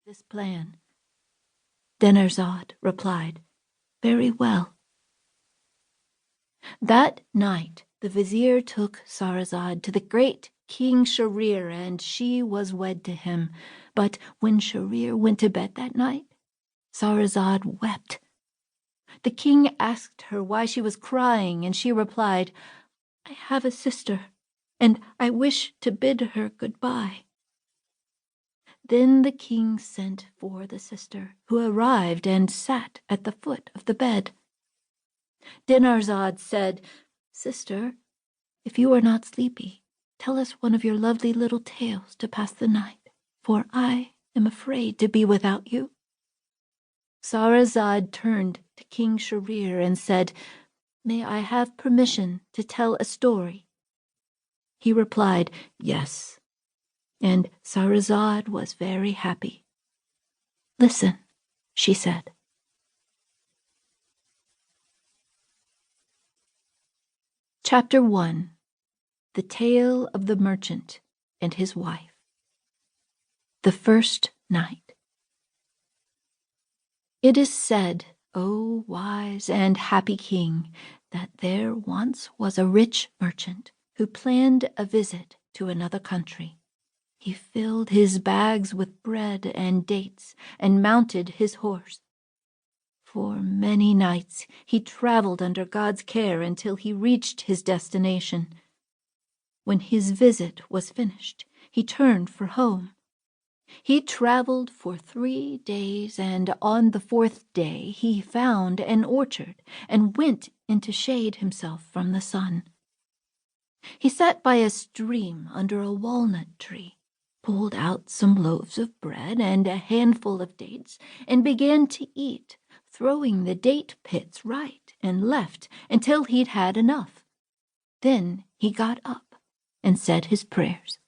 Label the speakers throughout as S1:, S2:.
S1: this plan. Dinarzade replied, "Very well." That night the vizier took Scheherazade to the great King Shahryar, and she was wed to him. But when Shahryar went to bed that night, Scheherazade wept. The king asked her why she was crying, and she replied, "I have a sister, and I wish to bid her goodbye." Then the king sent for the sister, who arrived and sat at the foot of the bed. Dinarzade said, "Sister, if you are not sleepy, tell us one of your lovely little tales to pass the night, for I am afraid to be without you." Scheherazade turned to King Shahryar and said, "May I have permission to tell a story?" He replied, "Yes," and Scheherazade was very happy. "Listen," she said. Chapter 1. The Tale of the Merchant and His Wife. The First Night. It is said, O wise and happy king, that there once was a rich merchant who planned a visit to another country. He filled his bags with bread and dates and mounted his horse. For many nights he traveled under God's care until he reached his destination. When his visit was finished, he turned for home. He traveled for 3 days, and on the 4th day he found an orchard and went into shade himself from the sun. He sat by a stream under a walnut tree, pulled out some loaves of bread and a handful of dates, and began to eat, throwing the date pits right and left until he'd had enough. Then he got up and said his prayers.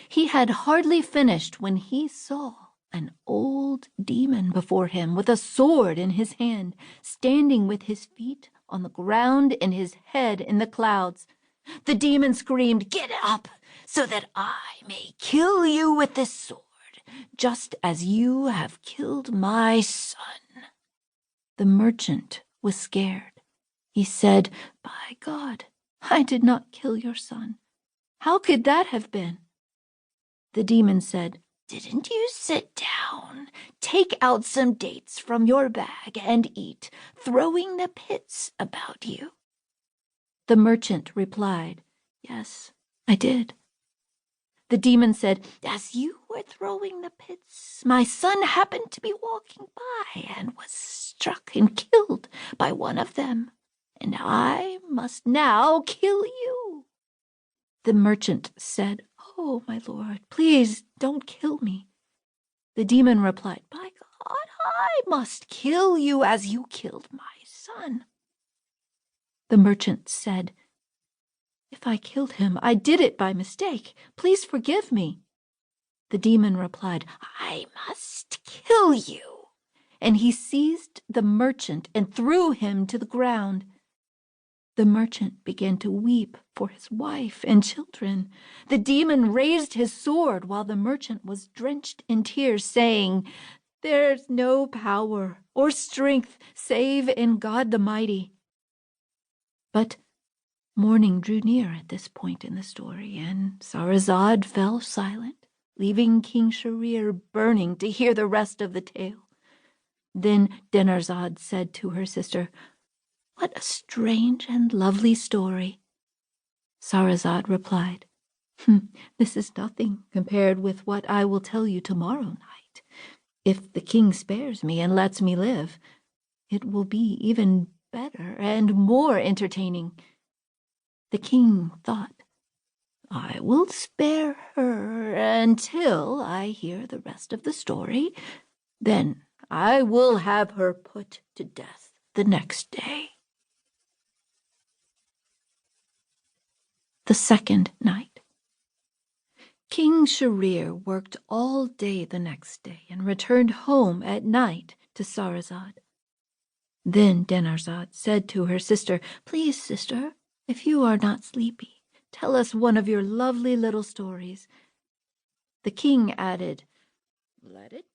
S1: He had hardly finished when he saw an old demon before him with a sword in his hand, standing with his feet on the ground and his head in the clouds. The demon screamed, "Get up, so that I may kill you with this sword, just as you have killed my son." The merchant was scared. He said, "By God, I did not kill your son. How could that have been?" The demon said, "Didn't you sit down, take out some dates from your bag, and eat, throwing the pits about you?" The merchant replied, "Yes, I did." The demon said, "As you were throwing the pits, my son happened to be walking by and was struck and killed by one of them, and I must now kill you." The merchant said, "Oh, my lord, please don't kill me." The demon replied, "By God, I must kill you as you killed my son." The merchant said, "If I killed him, I did it by mistake. Please forgive me." The demon replied, "I must kill you." And he seized the merchant and threw him to the ground. The merchant began to weep for his wife and children. The demon raised his sword while the merchant was drenched in tears, saying, "There's no power or strength save in God the Mighty." But morning drew near at this point in the story, and Scheherazade fell silent, leaving King Shahryar burning to hear the rest of the tale. Then Dinarzade said to her sister, "What a strange and lovely story." Scheherazade replied, "This is nothing compared with what I will tell you tomorrow night. If the king spares me and lets me live, it will be even better and more entertaining." The king thought, "I will spare her until I hear the rest of the story. Then I will have her put to death the next day." The second night. King Shahryar worked all day the next day and returned home at night to Scheherazade. Then Dinarzade said to her sister, "Please, sister, if you are not sleepy, tell us one of your lovely little stories." The king added, "Let it